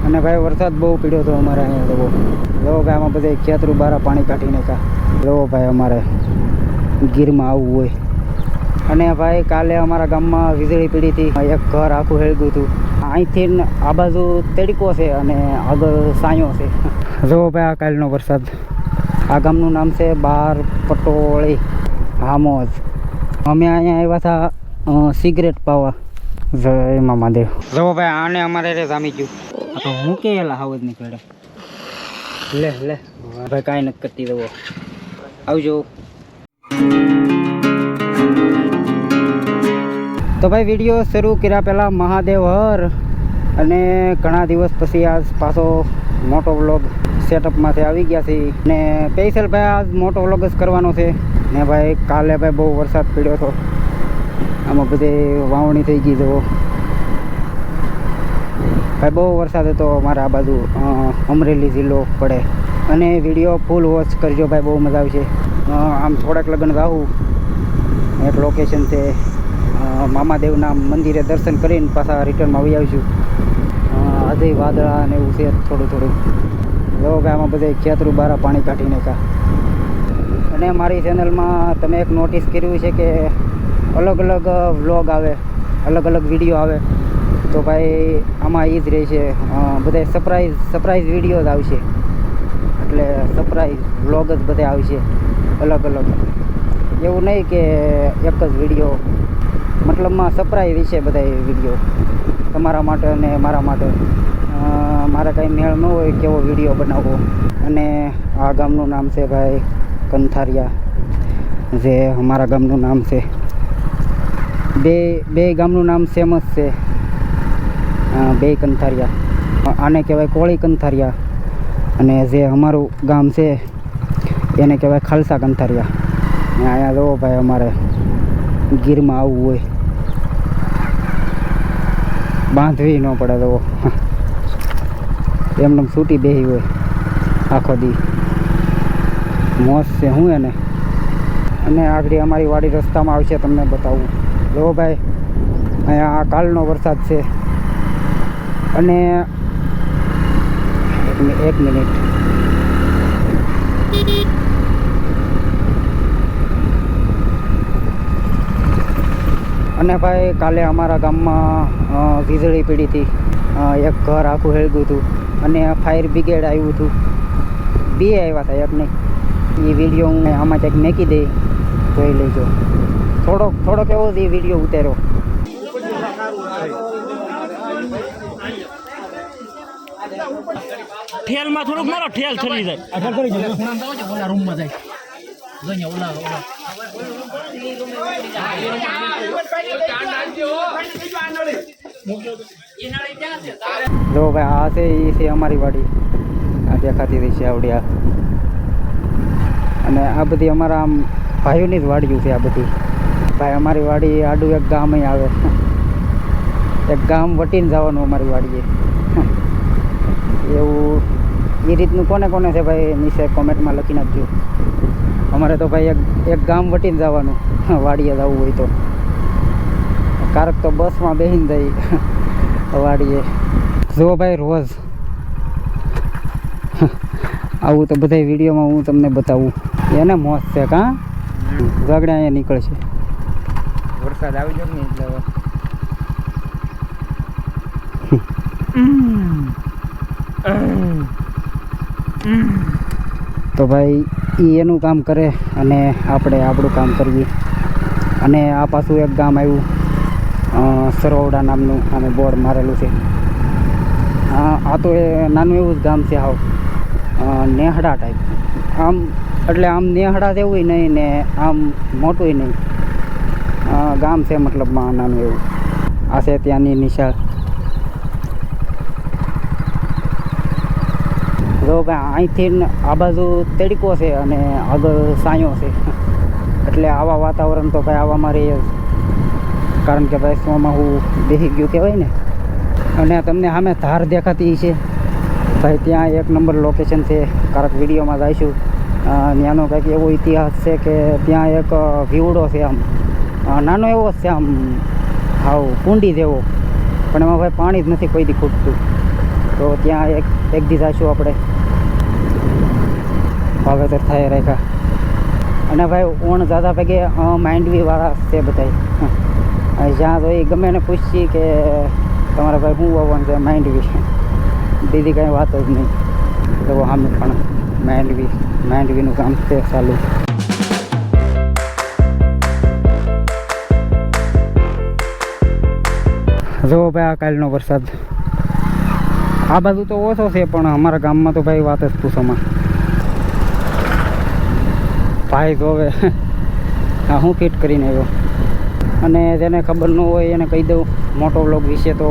અને ભાઈ વરસાદ બહુ પીડ્યો હતો અમારે અહીંયા તો જો ભાઈ આમાં બધે ખેતરું બારા પાણી કાઢી નાખ્યા જો ભાઈ અમારે ગીરમાં આવવું હોય અને ભાઈ કાલે અમારા ગામમાં વીજળી પીડી હતી એક ઘર આખું હેળગું હતું અહીંથી આ બાજુ તડકો છે અને આગળ સાયો છે જો ભાઈ આ કાલનો વરસાદ આ ગામનું નામ છે બાર પટોળી હામોજ અમે અહીંયા આવ્યા હતા સિગરેટ પાવા જય મામાદેવ જો ભાઈ આને અમારે રે જામી ગયું તો હું કે એલા હાવજ નીકળે લે લે ભાઈ કાંઈ નથી કરતી દેવો આવજો તો ભાઈ વિડીયો શરૂ કર્યા પહેલાં મહાદેવ હર અને ઘણા દિવસ પછી આજ પાછો મોટો વ્લોગ સેટઅપમાંથી આવી ગયા છે ને સ્પેશિયલ ભાઈ આજ મોટો વ્લોગ જ કરવાનો છે ને ભાઈ કાલે ભાઈ બહુ વરસાદ પડ્યો હતો આમાં બધે વાવણી થઈ ગઈ જુઓ ભાઈ બહુ વરસાદ હતો અમારે આ બાજુ અમરેલી જિલ્લો પડે અને વિડીયો ફૂલ વોચ કરજો ભાઈ બહુ મજા આવશે આમ થોડાક લગ્ન જાઉં એક લોકેશન છે મામાદેવના મંદિરે દર્શન કરીને પાછા રિટર્નમાં આવી આવીશું અજય વાદળા અને એવું છે થોડું થોડું જો ભાઈ આમાં બધે ખેતરું બારા પાણી કાઢી નાખ્યા અને મારી ચેનલમાં તમે એક નોટિસ કર્યું છે કે અલગ અલગ વ્લોગ આવે અલગ અલગ વિડીયો આવે તો ભાઈ આમાં એ જ રહે છે બધા સરપ્રાઈઝ વિડીયો જ આવશે એટલે સરપ્રાઈઝ વ્લોગ જ બધે આવશે અલગ અલગ એવું નહીં કે એક જ વિડીયો મતલબમાં સરપ્રાઈઝ છે બધા વિડીયો તમારા માટે અને મારા માટે મારે કંઈ મેળ ન હોય કેવો વિડીયો બનાવવો અને આ ગામનું નામ છે ભાઈ કંથારિયા જે અમારા ગામનું નામ છે બે ગામનું નામ સેમ જ છે બે કંથારિયા આને કહેવાય કોળી કંથારિયા અને જે અમારું ગામ છે એને કહેવાય ખાલસા કંથારિયા ને અહીંયા જુઓ ભાઈ અમારે ગીરમાં આવવું હોય બાંધવી ન પડે તો એમને છૂટી બેહી હોય આખો દી મોજ છે શું એને અને આગળ અમારી વાડી રસ્તામાં આવશે તમને બતાવું જો ભાઈ અહીંયા કાલનો વરસાદ છે અને એક મિનિટ અને ભાઈ કાલે અમારા ગામમાં વીજળી પડી હતી એક ઘર આખું હેળગું હતું અને ફાયર બ્રિગેડ આવ્યું હતું બે આવ્યા હતા એક નહીં એ વિડીયો હું આમાં ક્યાંક મેકી દઈ જોઈ લેજો થોડોક એવો જ એ વિડીયો ઉતાર્યો ઠેલમાં થોડુંક મારો ઠેલ ચલી જાય આગળ કરી જાય ઓલા રૂમમાં જાય જોઈને ઓલા જો ભાઈ આ છે એ છે અમારી વાડી આ દેખાતી રહી છે આવડિયા અને આ બધી અમારા આમ ભાઈઓની જ વાડીઓ છે આ બધી ભાઈ અમારી વાડી આડું એક ગામ અહીં આવે એક ગામ વટીને જવાનું અમારી વાડીએ એવું એ રીતનું કોને કોને છે ભાઈ નીચે કોમેન્ટમાં લખી નાખજો અમારે તો ભાઈ એક ગામ વટીને જવાનું વાડીએ જવું હોય તો કારક તો બસમાં બેસીને જઈ વાડીએ જો ભાઈ રોજ આવું તો બધા વિડીયોમાં હું તમને બતાવું એને મોજ છે કાં ઝઘડા અહીંયા નીકળશે વરસાદ આવી જાય ને એટલે તો ભાઈ એ એનું કામ કરે અને આપણે આપણું કામ કરીએ અને આ પાછું એક ગામ આવ્યું સરવડા નામનું અને બોર્ડ મારેલું છે આ તો એ નાનું એવું જ ગામ છે હાવ નેહડા ટાઈપ આમ એટલે આમ નેહડા જેવું નહીં ને આમ મોટું નહીં ગામ છે મતલબમાં નાનું એવું આ છે ત્યાંની નિશાળ જો ભાઈ અહીંથી આ બાજુ તડકો છે અને આગળ સાયો છે એટલે આવા વાતાવરણ તો ભાઈ આવામાં રહે જ કારણ કે ભાઈ સોમાં હું બેસી ગયું કહેવાય ને અને તમને સામે ધાર દેખાતી છે ભાઈ ત્યાં એક નંબર લોકેશન છે કારક વિડીયોમાં જઈશું ત્યાંનો કંઈક એવો ઇતિહાસ છે કે ત્યાં એક ભીવડો છે આમ નાનો એવો જ છે આમ હાવ કુંડી જેવો પણ એમાં ભાઈ પાણી જ નથી કોઈ દી ખૂટતું તો ત્યાં એક દી જઈશું આપણે, વાવેતર થાય રાખ્યા. અને ભાઈ ઓણ જાદા ભેગે માંડવીવાળા છે બધા, જ્યાં તો એ ગમે એને પૂછીએ કે તમારા ભાઈ શું વાવવાનું છે, માંડવી. બીજી કાંઈ વાત જ નહીં. તો સામે પણ માંડવીનું કામ છે ચાલુ. જો ભાઈ આ કાલનો વરસાદ આ બાજુ તો ઓછો છે, પણ અમારા ગામમાં તો ભાઈ વાત જ પૂછોમાં. ભાઈ તો હવે હા હું ફિટ કરીને આવ્યો. અને જેને ખબર ન હોય એને કહી દઉં, મોટો વ્લોગ વિશે તો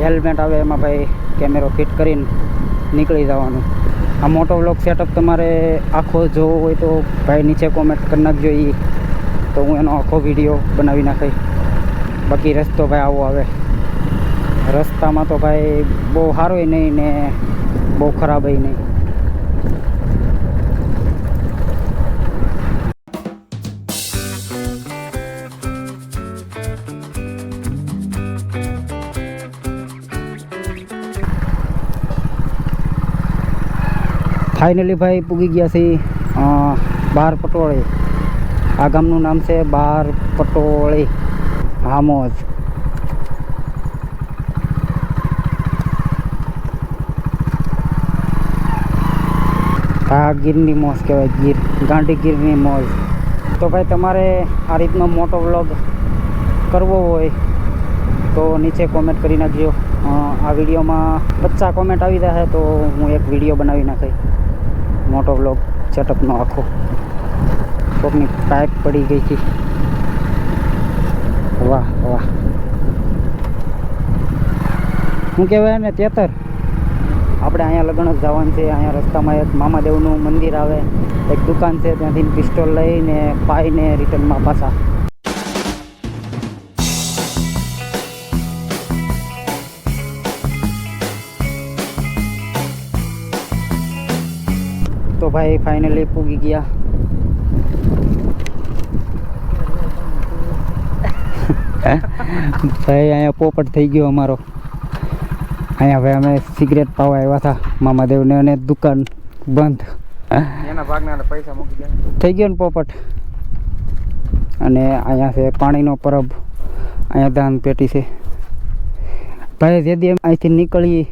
હેલ્મેટ આવે એમાં ભાઈ કેમેરો ફિટ કરીને નીકળી જવાનું. આ મોટો વ્લોગ સેટઅપ તમારે આખો જોવો હોય તો ભાઈ નીચે કોમેન્ટ કરી નાખજો, તો હું એનો આખો વિડીયો બનાવી નાખી. બાકી રસ્તો ભાઈ આવો આવે, રસ્તામાં તો ભાઈ બહુ સારોય નહીં ને બહુ ખરાબય નહીં. ફાઇનલી ભાઈ પૂગી ગયા છે બાર પટોળી. આ ગામનું નામ છે બાર પટોળી હામોજ. આ ગીરની મોજ કહેવાય, ગાંધીગીરની મોજ. તો ભાઈ તમારે આ રીતનો મોટો વ્લોગ કરવો હોય તો નીચે કોમેન્ટ કરી નાખજો. આ વિડીયોમાં 50 કોમેન્ટ આવી જશે તો હું એક વિડીયો બનાવી નાખી, મોટો વ્લોગ સેટઅપનો આખો. કોકની પાઇપ પડી ગઈ હતી, વાહ વાહ. શું કહેવાય ને 73. આપણે અહીંયા લગ્ન જ જવાનું છે. અહીંયા રસ્તામાં એક મામાદેવનું મંદિર આવે, એક દુકાન છે, ત્યાંથી પિસ્તોલ લઈને પાઈને રિટર્નમાં પાછા. તો ભાઈ ફાઇનલી પૂગી ગયા. ભાઈ અહીંયા પોપટ થઈ ગયો અમારો. અહીંયા ભાઈ અમે સિગરેટ પાવા આવ્યા હતા મામાદેવને, અને દુકાન બંધ. એના ભાગના પૈસા મૂકી ગયા, થઈ ગયો ને પોપટ. અને અહીંયા છે પાણીનો પરબ, અહીંયા દાન પેટી છે. ભાઈ જેદી અહીંથી નીકળી,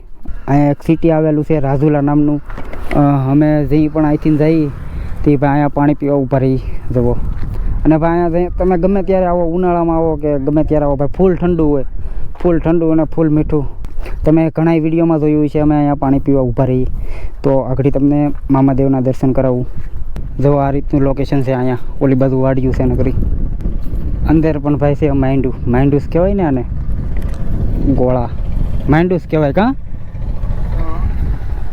અહીંયા એક સિટી આવેલું છે રાજુલા નામનું. અમે જઈ પણ અહીંથી જઈ તે ભાઈ અહીંયા પાણી પીવા ઊભા રહી જવો. અને ભાઈ અહીંયા તમે ગમે ત્યારે આવો, ઉનાળામાં આવો કે ગમે ત્યારે આવો ભાઈ, ફૂલ ઠંડુ હોય, ફૂલ ઠંડુ અને ફૂલ મીઠું. તમે ઘણા વિડીયોમાં જોયું છે અમે અહીંયા પાણી પીવા ઊભા રહીએ. તો આગળ તમને મામાદેવના દર્શન કરાવું. જો આ રીતનું લોકેશન છે. અહીંયા ઓલી બાજુ વાડિયું છે નગરી, અંદર પણ ભાઈ છે માંડુસ કહેવાય ને આને, ગોળા માંડુસ કહેવાય કાં.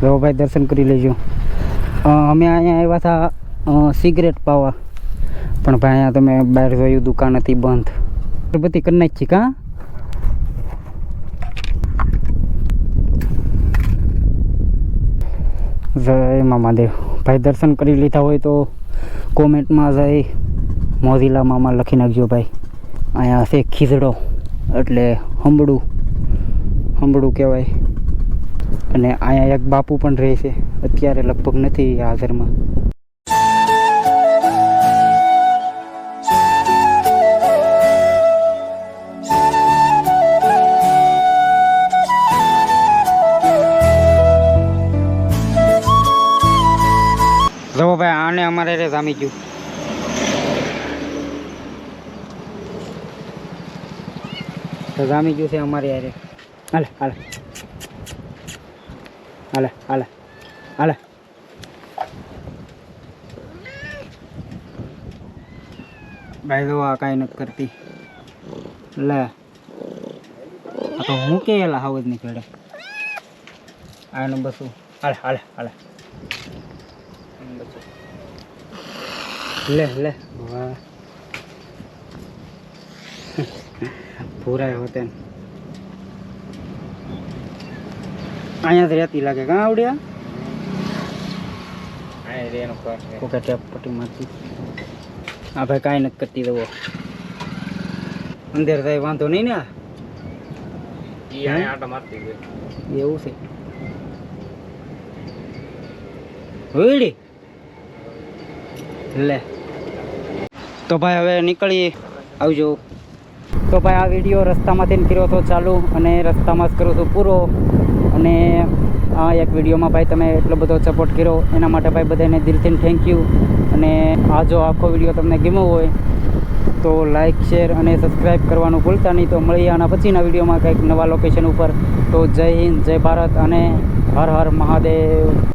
જો ભાઈ દર્શન કરી લેજો. અમે અહીંયા આવ્યા હતા સિગરેટ પાવા, પણ ભાઈ અહીંયા તમે બહાર જોયું દુકાન હતી બંધ. બધી કરી નાખી કાં. જય મામાદેવ. ભાઈ દર્શન કરી લીધા હોય તો કોમેન્ટમાં જઈ મોજીલા મામા લખી નાખજો ભાઈ. અહીંયા છે ખીજડો એટલે હંબડું કહેવાય. અને અહીંયા એક બાપુ પણ રહે છે, અત્યારે લગભગ નથી હાજરમાં. જો ભાઈ આને અમારે રે જામી ગયું. જામી ગયું છે અમારે યારે. હાલે હાલે હાલે હાલે હાલે. ભાઈ જો આ કાંઈ નથી કરતી. લે આ તો હું કે એલા હાવ જ નહીં પડે. આનું બસું હાલે હાલે હાલે. લે લે વાહ પૂરા હોતે. અહીંયા તો રહેતી લાગે કાં આવડ્યા. ઓકે ટેપ પટ્ટી મારતી. હા ભાઈ કાંઈ નથી કરતી દવો અંદર થાય વાંધો નહીં ને. ઈ આને આટા મારતી હોય એવું છે હોઈડી લે તો ભાઈ હવે નીકળી આવજો તો ભાઈ આ વિડીયો રસ્તામાંથી કર્યો હતો ચાલુ અને રસ્તામાં જ કરું છું પૂરો અને આ એક વિડીયોમાં ભાઈ તમે એટલો બધો સપોર્ટ કર્યો એના માટે ભાઈ બધાને દિલથી થેન્ક યુ અને આ જો આખો વિડીયો તમને ગમ્યો હોય તો લાઇક શેર અને સબસ્ક્રાઈબ કરવાનું ભૂલતા નહીં તો મળીએ આના પછીના વિડીયોમાં કંઈક નવા લોકેશન ઉપર તો જય હિન્દ જય ભારત અને હર હર મહાદેવ